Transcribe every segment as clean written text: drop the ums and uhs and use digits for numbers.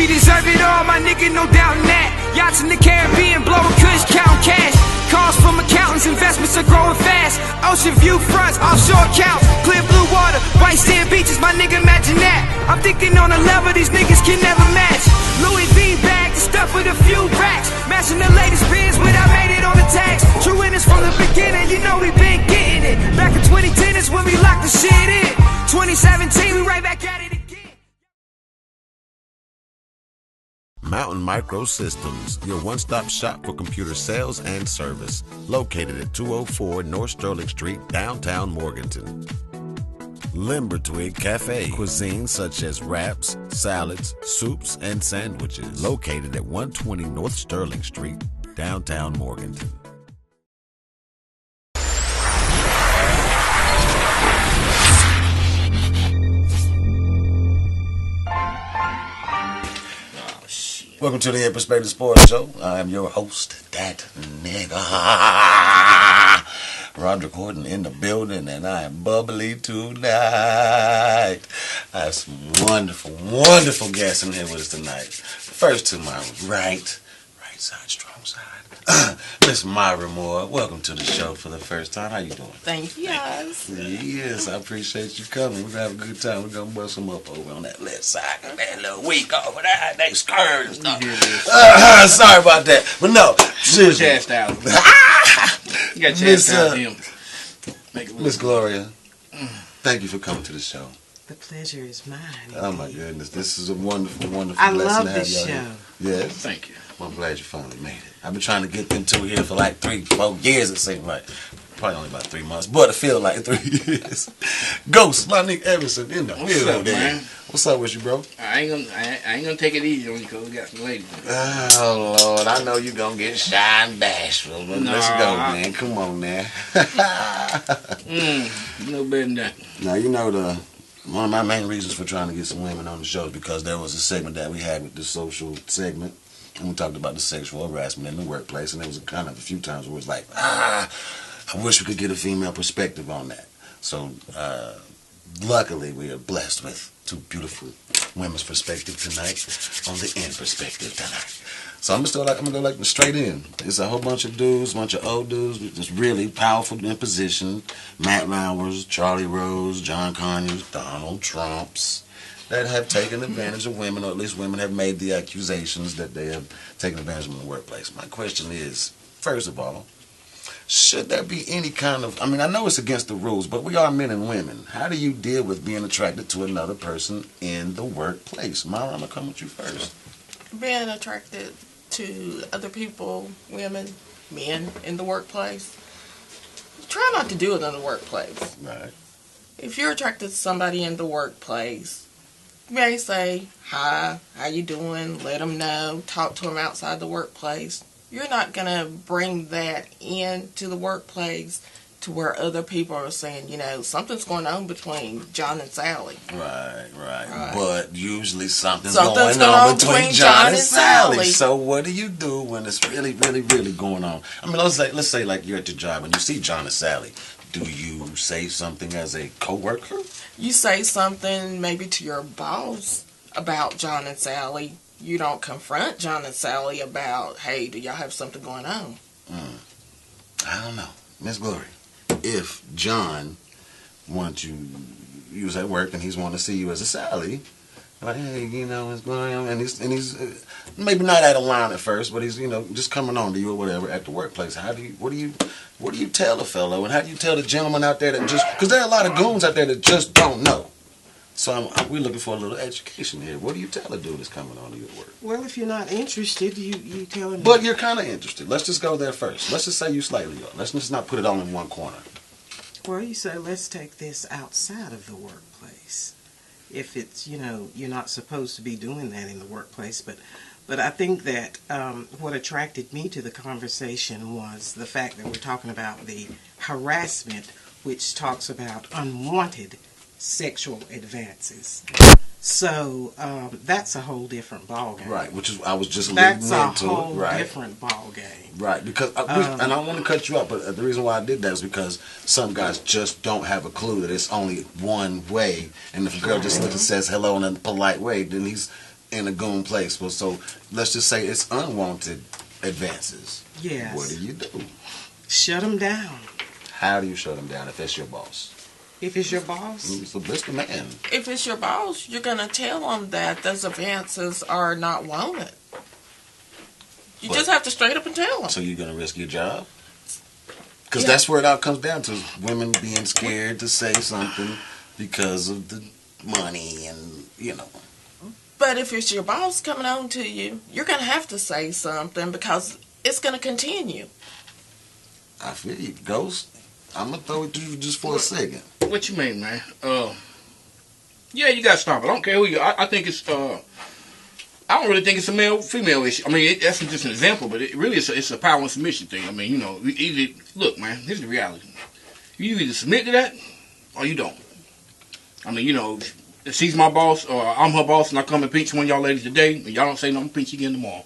We deserve it all, my nigga, no doubt in that. Yachts in the Caribbean, blowing kush, counting cash. Calls from accountants, investments are growing fast. Ocean view fronts, offshore accounts, clear blue water, white sand beaches, my nigga, imagine that. I'm thinking on a level these niggas can never match. Louis V bag, the stuff with a few racks. Matching the latest bins without made it on the tax. True winners from the beginning, you know we been getting it. Back in 2010 is when we locked the shit in. 2017, we right back at it again. Mountain Microsystems, your one-stop shop for computer sales and service, located at 204 North Sterling Street, downtown Morganton. Limbertwig Cafe, cuisine such as wraps, salads, soups, and sandwiches, located at 120 North Sterling Street, downtown Morganton. Welcome to the In Perspective Sports Show. I am your host, that nigga, Roderick Horton, in the building, and I am bubbly tonight. I have some wonderful, wonderful guests in here with us tonight. First to my right side, strong side, Miss Myra Moore. Welcome to the show for the first time. How you doing? Thank you, guys. Yes, I appreciate you coming. We're going to have a good time. We're going to bust them up over on that left side. That little week over there. They skirt and stuff. Sorry about that. But no, seriously. Chast out. You got chast out him. Miss Gloria, thank you for coming to the show. The pleasure is mine. Oh my goodness, this is a wonderful, wonderful I blessing love to have this you show. here. Yes. Thank you. Well, I'm glad you finally made it. I've been trying to get them two here for like 3-4 years, it seems like. Probably only about 3 months, but it feels like 3 years. Ghost, my nigga Everson in the What's up, man? What's up with you, bro? I ain't gonna take it easy on you because we got some ladies. Oh, Lord, I know you gonna get shy and bashful, but let's go, man. Come on, man. No better than that. Now, you know, one of my main reasons for trying to get some women on the show is because there was a segment that we had with the social segment, and we talked about the sexual harassment in the workplace, and there was kind of a few times where it was like, I wish we could get a female perspective on that. So, luckily, we are blessed with two beautiful women's perspective tonight on the In Perspective tonight. So I'm gonna go straight in. It's a whole bunch of dudes, a bunch of old dudes, just really powerful in position. Matt Lauers, Charlie Rose, John Conyers, Donald Trumps, that have taken advantage of women, or at least women have made the accusations that they have taken advantage of in the workplace. My question is, first of all, should there be any kind of, I mean, I know it's against the rules, but we are men and women. How do you deal with being attracted to another person in the workplace? Myra, I'm going to come with you first. Being attracted to other people, women, men in the workplace, try not to do it in the workplace. Right. If you're attracted to somebody in the workplace, you may say, hi, how you doing? Let them know. Talk to them outside the workplace. You're not going to bring that into the workplace to where other people are saying, you know, something's going on between John and Sally. Right. But usually something's going going on between between John and Sally. Sally. So what do you do when it's really, really, really going on? I mean, let's say like you're at your job and you see John and Sally. Do you say something as a coworker? You say something maybe to your boss about John and Sally. You don't confront John and Sally about, hey, do y'all have something going on? I don't know. Miss Glory, if John wants you was at work and he's wanting to see you as a Sally, like, hey, you know, what's going on? And he's maybe not out of line at first, but he's, you know, just coming on to you or whatever at the workplace. What do you tell a fellow? And how do you tell the gentleman out there that just, because there are a lot of goons out there that just don't know. So we're looking for a little education here. What do you tell a dude that's coming on to your work? Well, if you're not interested, you tell him. But you're kind of interested. Let's just go there first. Let's just say you slightly are. Let's just not put it all in one corner. Well, you say, let's take this outside of the workplace. If it's, you know, you're not supposed to be doing that in the workplace. But I think that what attracted me to the conversation was the fact that we're talking about the harassment, which talks about unwanted sexual advances. So that's a whole different ballgame. Right, which is I was just leading into. That's a whole right. different ballgame. Right, because and I want to cut you off, but the reason why I did that is because some guys just don't have a clue that it's only one way, and if a girl just looks and says hello in a polite way, then he's in a goon place. So let's just say it's unwanted advances. Yes. What do you do? Shut them down. How do you shut them down if that's your boss? If it's your boss. So that's the man. If it's your boss, you're going to tell them that those advances are not wanted. You But- just have to straight up and tell them. So you're going to risk your job? Because Yeah. that's where it all comes down to, women being scared to say something because of the money and, you know. But if it's your boss coming on to you, you're going to have to say something because it's going to continue. I feel you, Ghost. I'm going to throw it to you just for a second. What you mean, man? Yeah, you got to stop it. I don't care who you. I think it's. I don't really think it's a male-female issue. I mean, that's just an example, but it really it's a power and submission thing. I mean, you know, look, man. Here's the reality. You either submit to that or you don't. I mean, you know, if she's my boss or I'm her boss, and I come and pinch one of y'all ladies today, and y'all don't say nothing, I'm pinch you again tomorrow.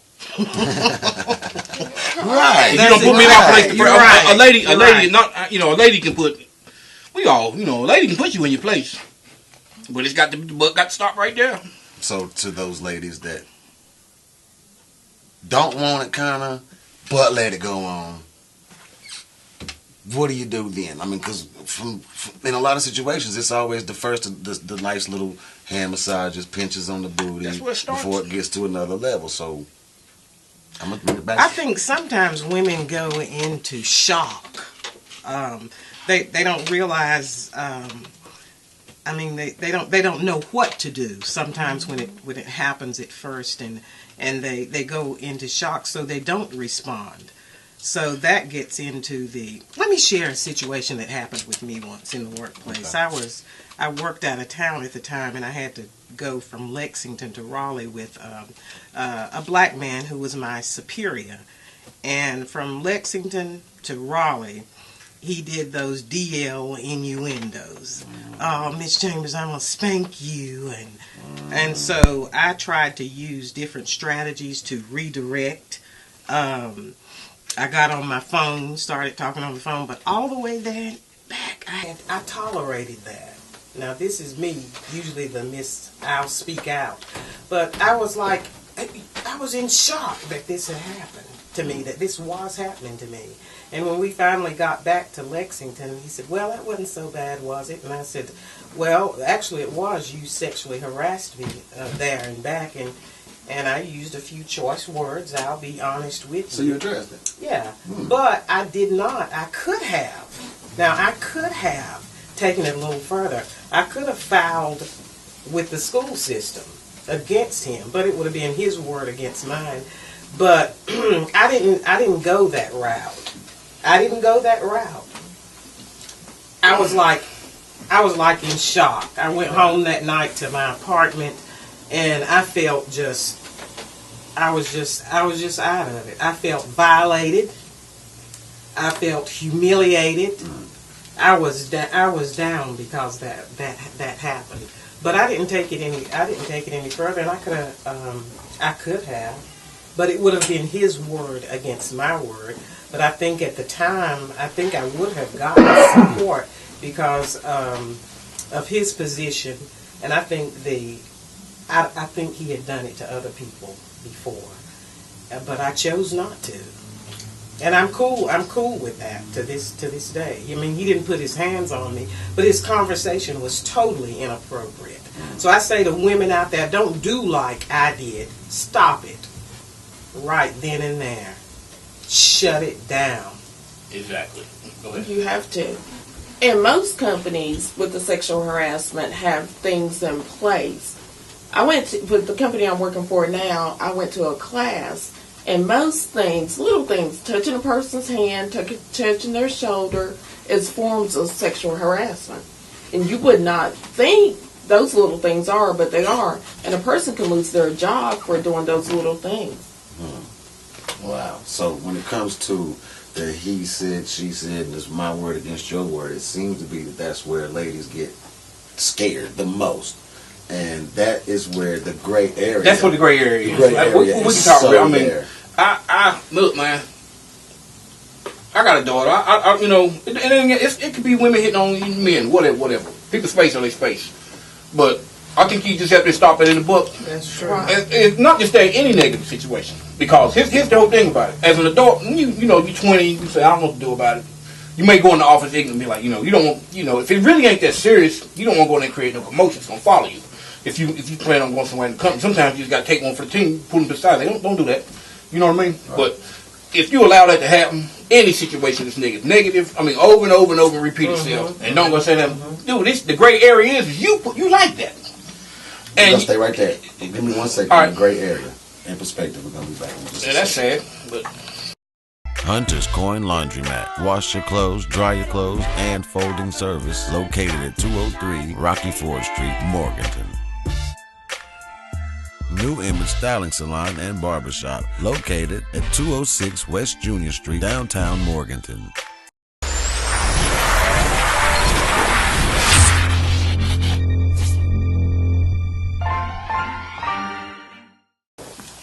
Right. You don't put me in my place. You're right. A lady, You're right. not, you know, a lady can put. We all, you know, a lady can put you in your place, but it's got to stop right there. So to those ladies that don't want it, kind of, but let it go on, what do you do then? I mean, because from in a lot of situations, it's always the first, the nice little hand massages, pinches on the booty That's where it starts. before it gets to another level. So I'm gonna bring it back. I think sometimes women go into shock. They don't realize. I mean, they don't know what to do sometimes when it happens at first, and they go into shock, so they don't respond. So that gets into the. Let me share a situation that happened with me once in the workplace. Okay. I worked out of town at the time, and I had to go from Lexington to Raleigh with a black man who was my superior, and from Lexington to Raleigh, he did those DL innuendos. Oh, Miss Chambers, I'm gonna spank you, and so I tried to use different strategies to redirect. I got on my phone, started talking on the phone, but all the way there back, I tolerated that. Now this is me, usually the Miss I'll speak out, but I was like, I was in shock that this had happened to me, that this was happening to me. And when we finally got back to Lexington, he said, well, that wasn't so bad, was it? And I said, well, actually it was. You sexually harassed me there and back, and I used a few choice words, I'll be honest with you. So you addressed it. Yeah, but I did not. I could have. Now, I could have taken it a little further. I could have filed with the school system against him, but it would have been his word against mine. But I didn't go that route. I didn't go that route. I was like in shock. I went home that night to my apartment, and I felt I was just out of it. I felt violated. I felt humiliated. I was down because that happened. But I didn't take it any further, and I could have, but it would have been his word against my word. But I think at the time, I would have gotten support because of his position, and I think he had done it to other people before, but I chose not to. And I'm cool with that to this day. I mean, he didn't put his hands on me, but his conversation was totally inappropriate. So I say to women out there, don't do like I did. Stop it right then and there. Shut it down. Exactly. Go ahead. You have to. And most companies with the sexual harassment have things in place. With the company I'm working for now, I went to a class, and most things, little things, touching a person's hand, touching their shoulder, is forms of sexual harassment. And you would not think those little things are, but they are. And a person can lose their job for doing those little things. Wow. So when it comes to the he said, she said, and it's my word against your word, it seems to be that's where ladies get scared the most. And that is where the gray area. That's what the gray area is. Gray area we can is talk so about. I mean, there. I look, man. I got a daughter. I you know, it could be women hitting on men, whatever. People's space on their space. But I think you just have to stop it in the book. That's true. It's not just that any negative situation, because here's the whole thing about it. As an adult, you know, you're 20, you say, I don't know what to do about it. You may go in the office ignorant and be like, you know, you don't want, you know, if it really ain't that serious, you don't want to go in there and create no commotion. It's gonna follow you. If you plan on going somewhere in the company, sometimes you just gotta take one for the team, pull them to the side. Don't do that. You know what I mean? Right. But if you allow that to happen, any situation is negative. I mean, over and over and over and repeat itself, and don't go say that. Dude, the gray area is you like that. And you stay right there. Give me 1 second. Right. The gray area in perspective. We're gonna be back. Yeah, that's sad. But Hunter's Coin Laundromat. Wash your clothes, dry your clothes, and folding service. Located at 203 Rocky Ford Street, Morganton. New Image Styling Salon and Barbershop. Located at 206 West Junior Street, downtown Morganton.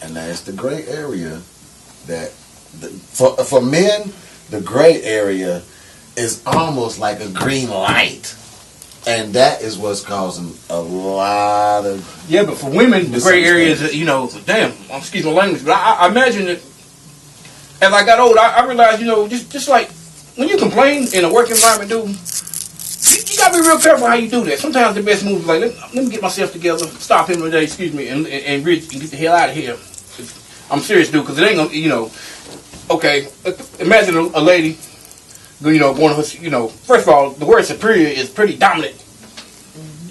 And that's the gray area that, for men, the gray area is almost like a green light. And that is what's causing a lot of... Yeah, but for women, the gray area is, you know, damn, excuse my language, but I imagine that as I got older, I realized, you know, just like when you complain in a work environment, dude, you got to be real careful how you do that. Sometimes the best move is like, let me get myself together, stop him today, excuse me, and get the hell out of here. I'm serious, dude, because it ain't gonna, you know, okay, imagine a lady, you know, going to her, you know, first of all, the word superior is pretty dominant.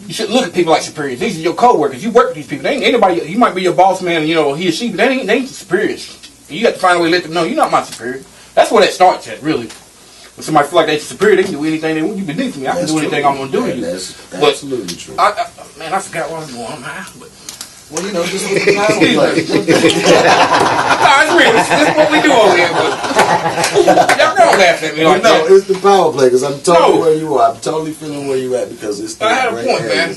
You should look at people like superiors. These are your co-workers. You work with these people. They ain't anybody, you might be your boss man, you know, he or she, but they ain't superiors. You have to find a way to let them know you're not my superior. That's where that starts at, really. When somebody feel like they're superior, they can do anything they want. You beneath me. I can do anything I want to do to you. That's absolutely true. Man, I forgot what I was going on. But well, you know, just with the power play. No, it's real. This is what we do over here. But y'all don't laugh at me like that. No, it's the power play, because I'm totally where you are. I'm totally feeling where you at, because it's the I had a point, man.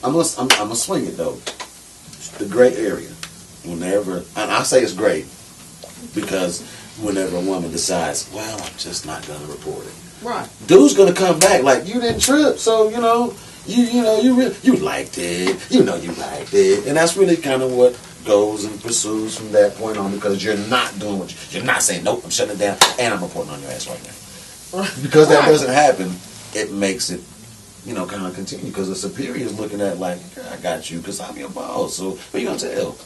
I'm gonna swing it, though. The gray area. Whenever, and I say it's great, because whenever a woman decides, well, I'm just not gonna report it. Right. Dude's gonna come back like, you didn't trip, so you know, you liked it, you liked it, and that's really kind of what goes and pursues from that point on, because you're not doing what you're not saying, nope, I'm shutting it down, and I'm reporting on your ass right now. Because that doesn't happen, it makes it, you know, kind of continue, because the superior is looking at like, I got you, because I'm your boss, so what are you gonna tell?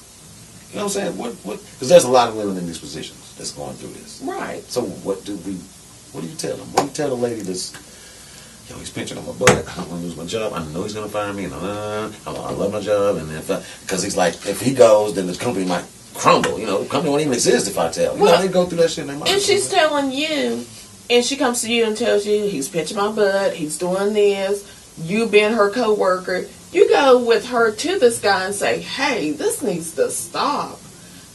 You know what I'm saying? What? Because there's a lot of women in these positions that's going through this. Right. So what do you tell them? What do you tell the lady that's, yo, he's pinching on my butt, I don't want to lose my job, I know he's going to fire me, and I love my job, and because he's like, if he goes, then the company might crumble, you know, the company won't even exist if I tell. You know, they go through that shit, and they might. If she's telling you, and she comes to you and tells you, he's pinching my butt, he's doing this, you being her co-worker, you go with her to this guy and say, hey, this needs to stop,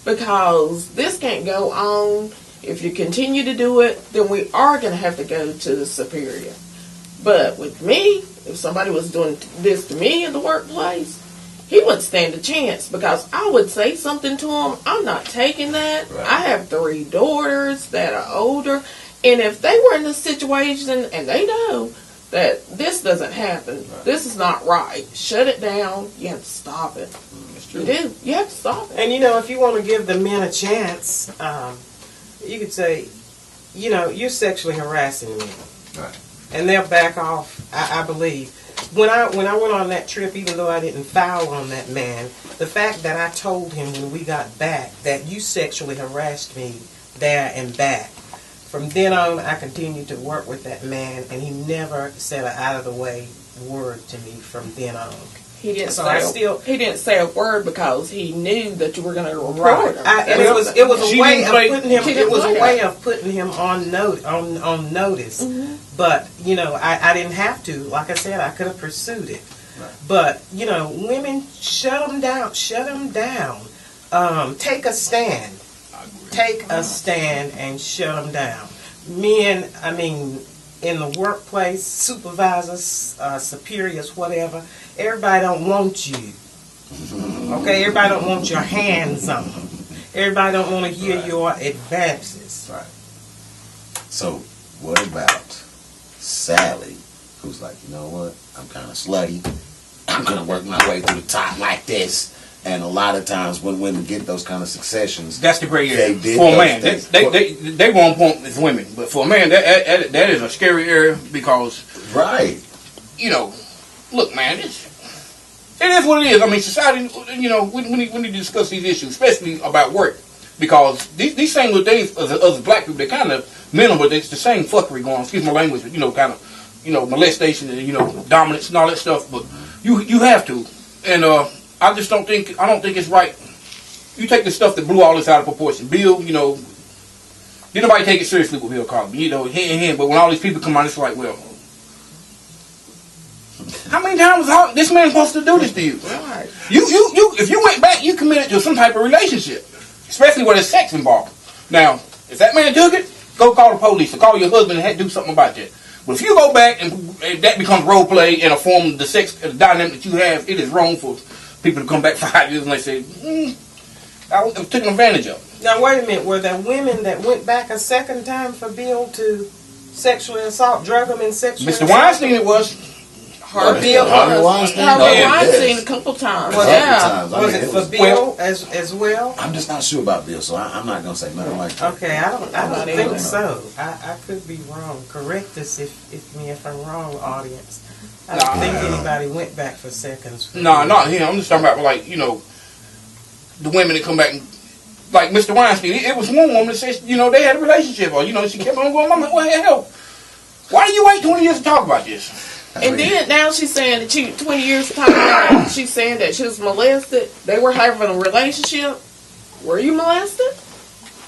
because this can't go on. If you continue to do it, then we are going to have to go to the superior. But with me, if somebody was doing this to me in the workplace, he wouldn't stand a chance, because I would say something to him. I'm not taking that. Right. I have 3 daughters that are older, and if they were in this situation and they know that this doesn't happen, this is not right, shut it down. You have to stop it. That's true. You do. You have to stop it. And you know, if you want to give the men a chance, you could say, you know, you're sexually harassing me. Right. And they'll back off, I believe. When I went on that trip, even though I didn't foul on that man, the fact that I told him when we got back that you sexually harassed me there and back, from then on, I continued to work with that man, and he never said an out-of-the-way word to me from then on. He didn't say a word because he knew that you were going to report him. And it was a way of putting him. It was a way of putting him on notice. Mm-hmm. But you know, I didn't have to. Like I said, I could have pursued it. Right. But you know, women, shut them down. Shut them down. Take a stand. Take a stand and shut them down. Men, I mean, in the workplace, supervisors, superiors, whatever, everybody don't want you. Okay, everybody don't want your hands on them. Everybody don't want to hear your advances. Right. So, what about Sally, who's like, you know what, I'm kind of slutty. I'm going to work my way through the top like this. And a lot of times when women get those kind of successions, that's the gray area. They For a man, they won't point with women, but for a man, that is a scary area because, right? You know, look, man, it is what it is. I mean, society, you know, we need to discuss these issues, especially about work, because these same little things, as black people, they're kind of minimal, but it's the same fuckery going on. Excuse my language, but, you know, kind of, you know, molestation and, you know, dominance and all that stuff. But you have to, and I don't think it's right. You take the stuff that blew all this out of proportion. Bill, you know, didn't nobody take it seriously with Bill Cosby, you know, him. But when all these people come out, it's like, well, how many times is this man supposed to do this to you? Right. You, if you went back, you committed to some type of relationship, especially where there's sex involved. Now, if that man took it, go call the police or call your husband and do something about that. But if you go back and that becomes role play in a form of the sex dynamic that you have, it is wrong for people to come back 5 years and they say, I was taken advantage of. Now, wait a minute. Were there women that went back a second time for Bill to sexually assault, drug him, and sexually Mr. Weinstein, it was. Harvey Weinstein a couple times. Was it for Bill as well? I'm just not sure about Bill, so I'm not gonna say nothing like that. Okay, I don't think so. I could be wrong. Correct us if I'm wrong, audience. I don't think anybody went back for seconds. Not him. I'm just talking about, like, you know, the women that come back and, like Mr. Weinstein. It was one woman that said, you know, they had a relationship, or, you know, she kept on going. I'm like, what the hell? Why do you wait 20 years to talk about this? And then now she's saying that 20 years talking about, she's saying that she was molested. They were having a relationship. Were you molested?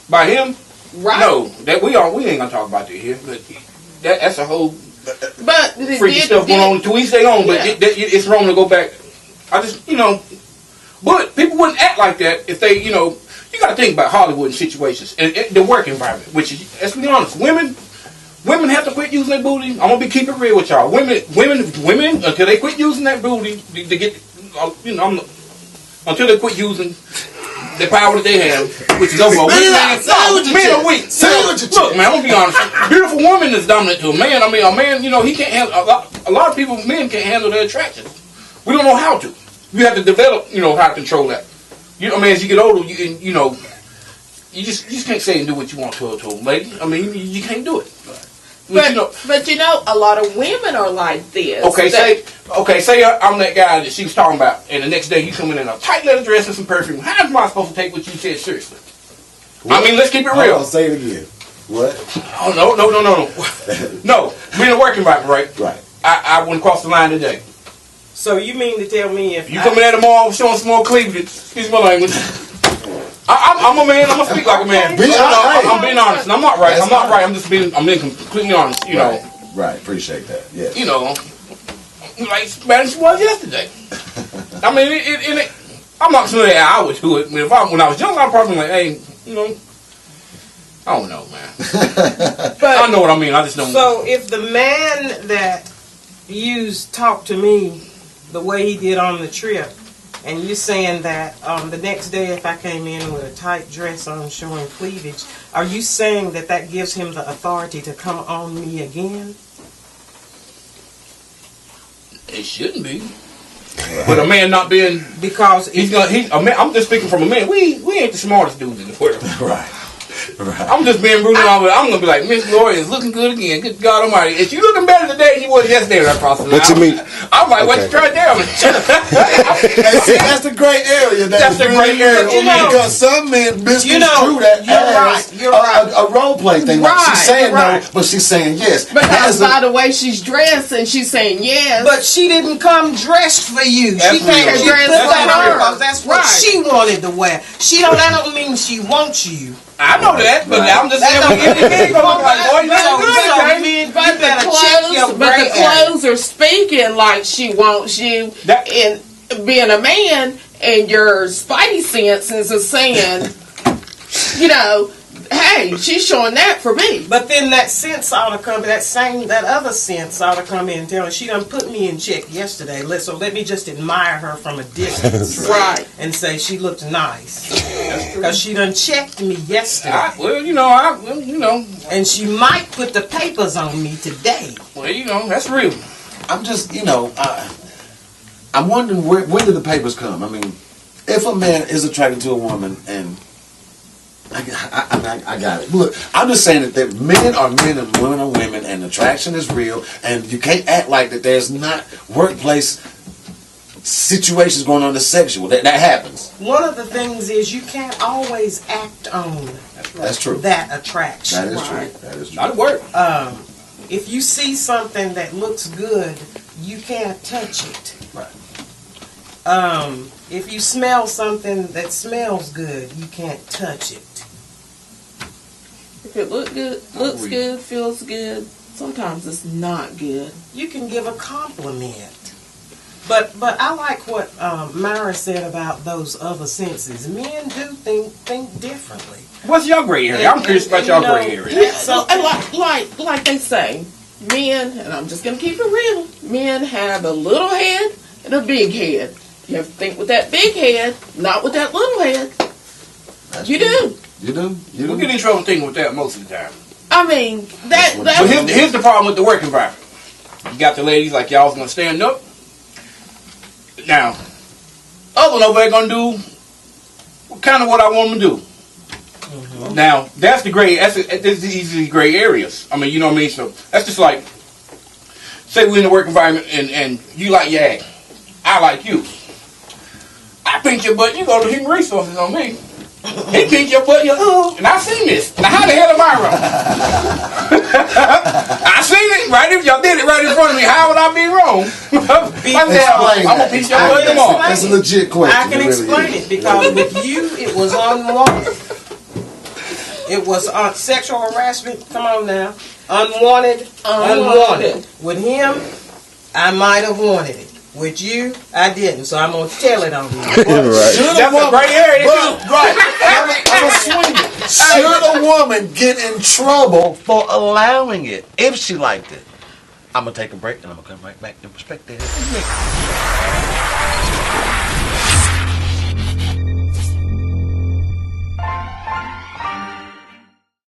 By him? Right. No, we ain't gonna talk about that here. But that's a whole freaky stuff going on. To each their own. But it's wrong to go back. I just, you know, but people wouldn't act like that if they, you know, you got to think about Hollywood and situations and the work environment. Which is, let's be honest, women have to quit using their booty. I'm gonna keep it real with y'all. Women until they quit using that booty to get, you know, until they quit using the power that they have, which is over a weak man. Men are weak. Look, man, I'm gonna be honest. A beautiful woman is dominant to a man. I mean, a man, you know, he can't handle. A lot of people, men can't handle their attraction. We don't know how to. You have to develop, you know, how to control that. You know, I mean, as you get older, you know, you just can't say and do what you want to a lady. I mean, you can't do it. But you know, a lot of women are like this. Okay, say I'm that guy that she was talking about, and the next day you come in a tight leather dress and some perfume. How am I supposed to take what you said seriously? What? I mean, let's keep it real. I'll say it again. What? Oh no! No, we're in a working environment, right? Right. I went across the line today. So you mean to tell me if you come in there tomorrow showing some more cleavage? Excuse my language. I'm a man. I'm gonna speak like a man. I'm being honest. And I'm not right. I'm not right. I'm being completely honest. You know. Right. Appreciate that. Yeah. You know, like as bad as she was yesterday. I mean, I'm not saying that I would do it. When I was young, I'm probably like, hey, you know, I don't know, man. But I know what I mean. I just don't. So if the man that talked to me the way he did on the trip, and you're saying that the next day if I came in with a tight dress on showing cleavage, are you saying that gives him the authority to come on me again? It shouldn't be. But a man not being... Because... I'm just speaking from a man. We ain't the smartest dudes in the world. Right. I'm just being brutal. I'm going to be like, Miss Lori is looking good again. Good God Almighty. Is she looking better today than you was yesterday when I crossed the line? What you mean? I'm like, what you trying to tell me? That's the great area. That's the great area. Because some men misconstrue that you're right. A role play thing. Like she's saying no, but she's saying yes. Because by the way she's dressed and she's saying yes. But she didn't come dressed for you. She came dressed for her because that's what she wanted to wear. That don't mean she wants you. I know that, but I'm just saying but the clothes are speaking like she wants you, and being a man, and your spidey senses are saying, you know, hey, she's showing that for me. But then that sense ought to come, that other sense ought to come in and tell her, she done put me in check yesterday, so let me just admire her from a distance. Right. And say she looked nice. Because she done checked me yesterday. You know. And she might put the papers on me today. Well, you know, that's real. I'm just, I'm wondering when do the papers come? I mean, if a man is attracted to a woman, and I got it. Look, I'm just saying that men are men and women are women, and attraction is real, and you can't act like that there's not workplace situations going on that's sexual. That happens. One of the things is you can't always act on That's true. that attraction. That is right? true. That is true. Not work. If you see something that looks good, you can't touch it. Right. If you smell something that smells good, you can't touch it. If it looks good, feels good, sometimes it's not good. You can give a compliment. But I like what Myra said about those other senses. Men do think differently. What's your gray area? I'm curious about your gray area. Yeah, so like they say, men, and I'm just gonna keep it real, men have a little head and a big head. You have to think with that big head, not with that little head. You do. You do? We get in trouble thinking with that most of the time. I mean, But here's the problem with the work environment. You got the ladies like y'all's gonna stand up. Now, other nobody gonna do kind of what I want them to do. Mm-hmm. Now, that's the gray. That's easily gray areas. I mean, you know what I mean. So that's just like, say we're in the work environment and you like your act, I like you. I pinch your butt. You go to human resources on me. He pinch your butt. And I seen this. Now, how the hell am I wrong? I seen it right. If y'all did it right in front of me, how would I be wrong? I'm gonna pinch your butt tomorrow. That's a legit question. I can explain it because with you, it was unwanted. It was sexual harassment. Come on now, unwanted. With him, I might have wanted it. With you, I didn't, so I'm gonna tell it on you. Right. That's a gray area too. Right. I'm a swinger. Should a woman get in trouble for allowing it if she liked it? I'm gonna take a break and I'm gonna come right back and respect that.